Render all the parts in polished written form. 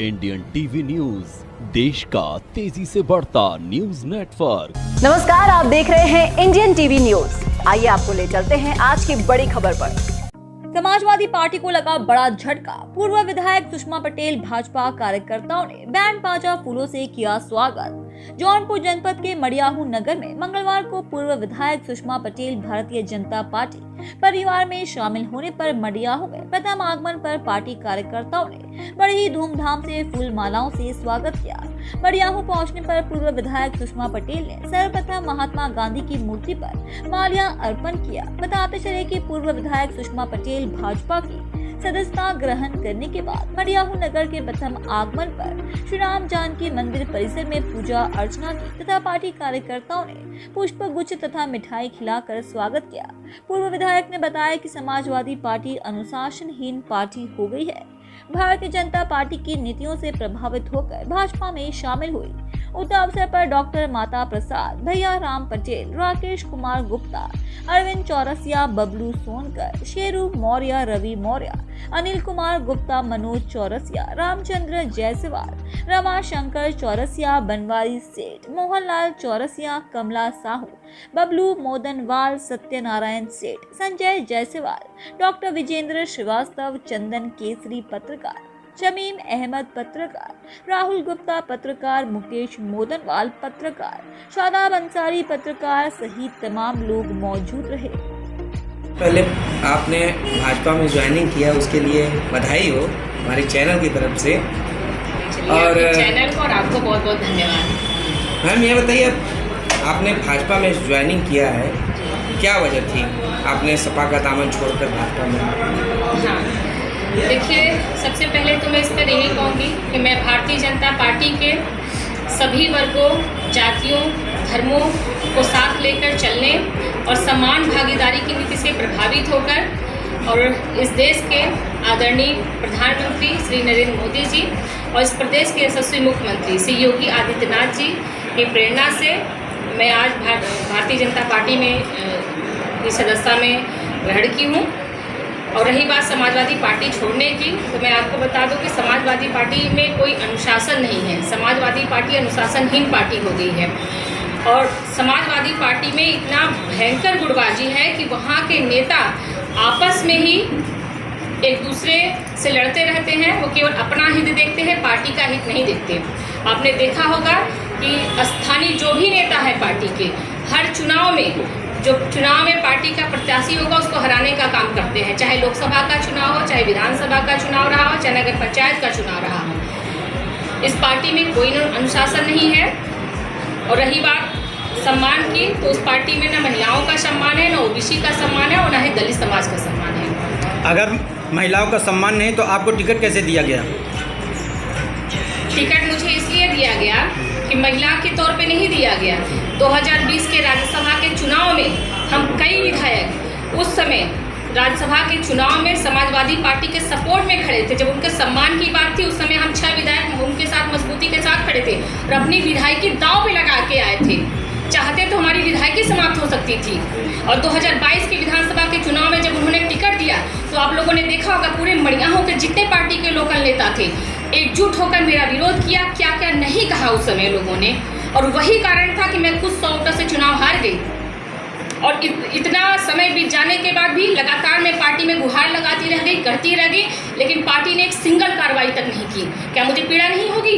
Indian TV news, देश का तेजी से बढ़ता न्यूज नेटवर्क। नमस्कार, आप देख रहे हैं इंडियन टीवी न्यूज। आइए आपको ले चलते हैं आज की बड़ी खबर पर। समाजवादी पार्टी को लगा बड़ा झटका। पूर्व विधायक सुषमा पटेल भाजपा कार्यकर्ताओं ने बैंड बाजा फूलों से किया स्वागत। जौनपुर जनपद के मड़ियाहू नगर में मंगलवार को पूर्व विधायक सुषमा पटेल भारतीय जनता पार्टी परिवार में शामिल होने पर मड़ियाहू में प्रथम आगमन पर पार्टी कार्यकर्ताओं ने बड़ी ही धूमधाम से फूल मालाओं से स्वागत किया। मड़ियाहू पहुंचने पर पूर्व विधायक सुषमा पटेल ने सर्वप्रथम महात्मा गांधी की मूर्ति पर माल्या अर्पण किया। बताते चले कि पूर्व विधायक सुषमा पटेल भाजपा की सदस्यता ग्रहण करने के बाद मड़ियाहू नगर के प्रथम आगमन पर श्री राम जानकी मंदिर परिसर में पूजा अर्चना की तथा पार्टी कार्यकर्ताओं ने पुष्प गुच्छ तथा मिठाई खिलाकर स्वागत किया। पूर्व विधायक ने बताया कि समाजवादी पार्टी अनुशासनहीन पार्टी हो गई है। भारतीय जनता पार्टी की नीतियों से प्रभावित होकर भाजपा में शामिल हुई। उक्त अवसर पर डॉक्टर माता प्रसाद, भैया राम पटेल, राकेश कुमार गुप्ता, अरविंद चौरसिया, बबलू सोनकर, शेरू मौर्य, रवि मौर्य, अनिल कुमार गुप्ता, मनोज चौरसिया, रामचंद्र जायसवाल, रमा शंकर चौरसिया, बनवारी सेठ, मोहनलाल चौरसिया, कमला साहू, बबलू मोदनवाल, सत्यनारायण सेठ, संजय जायसवाल, डॉक्टर विजेंद्र श्रीवास्तव, चंदन केसरी पत्रकार, शमीम अहमद पत्रकार, राहुल गुप्ता पत्रकार, मुकेश मोदनवाल पत्रकार, शादाब अंसारी पत्रकार सहित तमाम लोग मौजूद रहे। पहले आपने भाजपा में ज्वाइनिंग किया, उसके लिए बधाई हो हमारे चैनल की तरफ से। और चैनल को और आपको बहुत बहुत धन्यवाद। मैम ये बताइए, आपने भाजपा में ज्वाइनिंग किया है, क्या वजह थी आपने सपा का दामन छोड़कर भाजपा में? हाँ, देखिए, सबसे पहले तो मैं इस पर यही कहूँगी कि मैं भारतीय जनता पार्टी के सभी वर्गों, जातियों, धर्मों को साथ लेकर चलने और समान भागीदारी की नीति से प्रभावित होकर और इस देश के आदरणीय प्रधानमंत्री श्री नरेंद्र मोदी जी और इस प्रदेश के यशस्वी मुख्यमंत्री श्री योगी आदित्यनाथ जी की प्रेरणा से मैं आज भारतीय जनता पार्टी में की सदस्यता में ग्रहण की हूँ। और रही बात समाजवादी पार्टी छोड़ने की, तो मैं आपको बता दूं कि समाजवादी पार्टी में कोई अनुशासन नहीं है। समाजवादी पार्टी अनुशासनहीन पार्टी हो गई है और समाजवादी पार्टी में इतना भयंकर गुटबाजी है कि वहाँ के नेता आपस में ही एक दूसरे से लड़ते रहते हैं। वो केवल अपना हित देखते हैं, पार्टी का हित नहीं देखते। आपने देखा होगा कि स्थानीय जो भी नेता है पार्टी के, हर चुनाव में जो चुनाव में पार्टी का प्रत्याशी होगा उसको हराने का काम करते हैं, चाहे लोकसभा का चुनाव हो, चाहे विधानसभा का चुनाव रहा हो, चाहे नगर पंचायत का चुनाव रहा हो। इस पार्टी में कोई अनुशासन नहीं है। और रही बात सम्मान की, तो उस पार्टी में न महिलाओं का सम्मान है, न ओबीसी का सम्मान है और न ही दलित समाज का सम्मान है। अगर महिलाओं का सम्मान नहीं तो आपको टिकट कैसे दिया गया? टिकट मुझे इसलिए दिया गया कि महिला के तौर पे नहीं दिया गया। 2020 के राज्यसभा के चुनाव में हम कई विधायक उस समय राज्यसभा के चुनाव में समाजवादी पार्टी के सपोर्ट में खड़े थे। जब उनके सम्मान की बात थी, उस समय हम 6 विधायक उनके साथ मजबूती के साथ खड़े थे और अपनी विधायकी दांव पे लगा के आए थे। चाहते तो हमारी विधायकी समाप्त हो सकती थी। और 2022 के विधानसभा के चुनाव में जब उन्होंने टिकट दिया तो आप लोगों ने देखा होगा, पूरे मड़ियाहू के जितने पार्टी के लोकल नेता थे एकजुट होकर मेरा विरोध किया। क्या क्या नहीं कहा उस समय लोगों ने, और वही कारण था कि मैं कुछ 100 वोटों से चुनाव हार गई। और इतना समय बीत जाने के बाद भी लगातार मैं पार्टी में गुहार लगाती रह गई, करती रह गई, लेकिन पार्टी ने एक सिंगल कार्रवाई तक नहीं की। क्या मुझे पीड़ा नहीं होगी?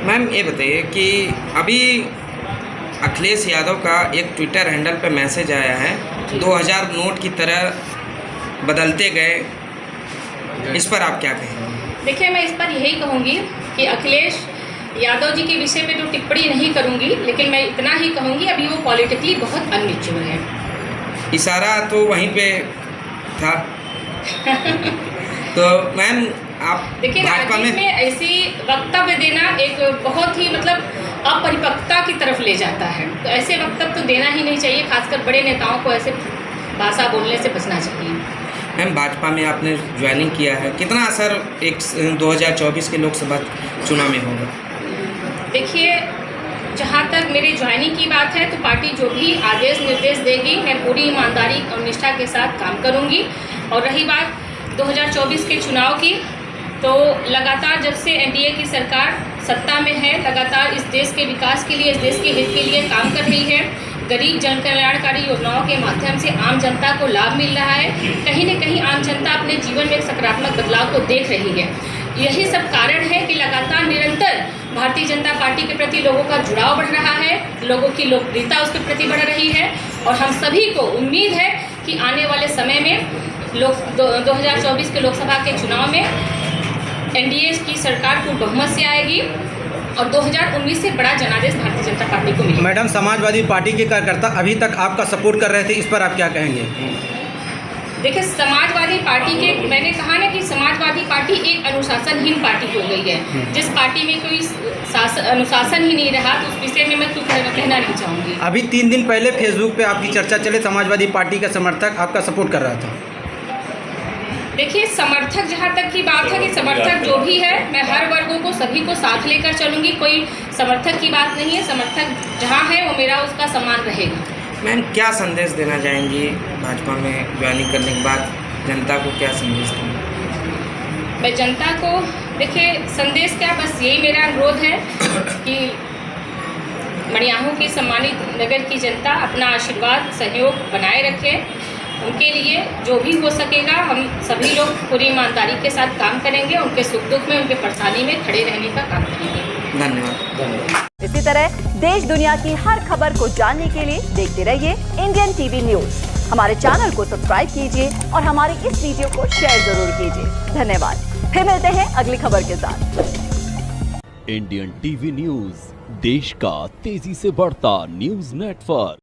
मैम ये बताइए कि अभी अखिलेश यादव का एक ट्विटर हैंडल पर मैसेज आया है, 2000 नोट की तरह बदलते गए, इस पर आप क्या कहेंगे? देखिए, मैं इस पर यही कहूँगी कि अखिलेश यादव जी के विषय पे तो टिप्पणी नहीं करूँगी, लेकिन मैं इतना ही कहूँगी अभी वो पॉलिटिकली बहुत अनमेच्योर है। इशारा तो वहीं पे था। तो मैम आप देखिए, राजनीति में ऐसी वक्तव्य देना एक बहुत ही अपरिपक्वता की तरफ ले जाता है। तो ऐसे वक्तव्य तो देना ही नहीं चाहिए, खासकर बड़े नेताओं को ऐसे भाषा बोलने से बचना चाहिए। मैम भाजपा में आपने ज्वाइनिंग किया है, कितना असर 2024 के लोकसभा चुनाव में होगा? देखिए, जहाँ तक मेरी ज्वाइनिंग की बात है तो पार्टी जो भी आदेश निर्देश देगी मैं पूरी ईमानदारी और निष्ठा के साथ काम करूँगी। और रही बात 2024 के चुनाव की, तो लगातार जब से एनडीए की सरकार सत्ता में है, लगातार इस देश के विकास के लिए, इस देश के हित के लिए काम कर रही है। गरीब जन कल्याणकारी योजनाओं के माध्यम से आम जनता को लाभ मिल रहा है। कहीं न कहीं आम जनता अपने जीवन में एक सकारात्मक बदलाव को देख रही है। यही सब कारण है कि लगातार निरंतर भारतीय जनता पार्टी के प्रति लोगों का जुड़ाव बढ़ रहा है, लोगों की लोकप्रियता उसके प्रति बढ़ रही है और हम सभी को उम्मीद है कि आने वाले समय में 2024 के लोकसभा के चुनाव में एनडीए की सरकार को बहुमत से आएगी और 2019 से बड़ा जनादेश भारतीय जनता पार्टी को मिलेगा। मैडम, समाजवादी पार्टी के कार्यकर्ता अभी तक आपका सपोर्ट कर रहे थे, इस पर आप क्या कहेंगे? देखिए, समाजवादी पार्टी के, मैंने कहा ना कि समाजवादी पार्टी एक अनुशासनहीन पार्टी हो गई है। जिस पार्टी में कोई अनुशासन ही नहीं रहा तो उस विषय में मैं कुछ कहना नहीं चाहूँगी। अभी 3 दिन पहले फेसबुक पे आपकी चर्चा चले, समाजवादी पार्टी का समर्थक आपका सपोर्ट कर रहा था। देखिए, समर्थक, जहाँ तक की बात है कि समर्थक जो भी है, मैं हर वर्गों को, सभी को साथ लेकर चलूँगी। कोई समर्थक की बात नहीं है, समर्थक जहाँ है वो मेरा उसका सम्मान रहेगा। मैम, क्या संदेश देना चाहेंगी भाजपा में ज्वाइनिंग करने के बाद? जनता को क्या संदेश देंगे? मैं जनता को, देखिए संदेश क्या, बस यही मेरा अनुरोध है कि मड़ियाहू की सम्मानित नगर की जनता अपना आशीर्वाद, सहयोग बनाए रखे। उनके लिए जो भी हो सकेगा हम सभी लोग पूरी ईमानदारी के साथ काम करेंगे। उनके सुख दुख में, उनके परेशानी में खड़े रहने का काम करेंगे। धन्यवाद। इसी तरह देश दुनिया की हर खबर को जानने के लिए देखते रहिए इंडियन टीवी न्यूज। हमारे चैनल को सब्सक्राइब कीजिए और हमारे इस वीडियो को शेयर जरूर कीजिए। धन्यवाद। फिर मिलते हैं अगली खबर के साथ। इंडियन टीवी न्यूज, देश का तेजी से बढ़ता न्यूज नेटवर्क।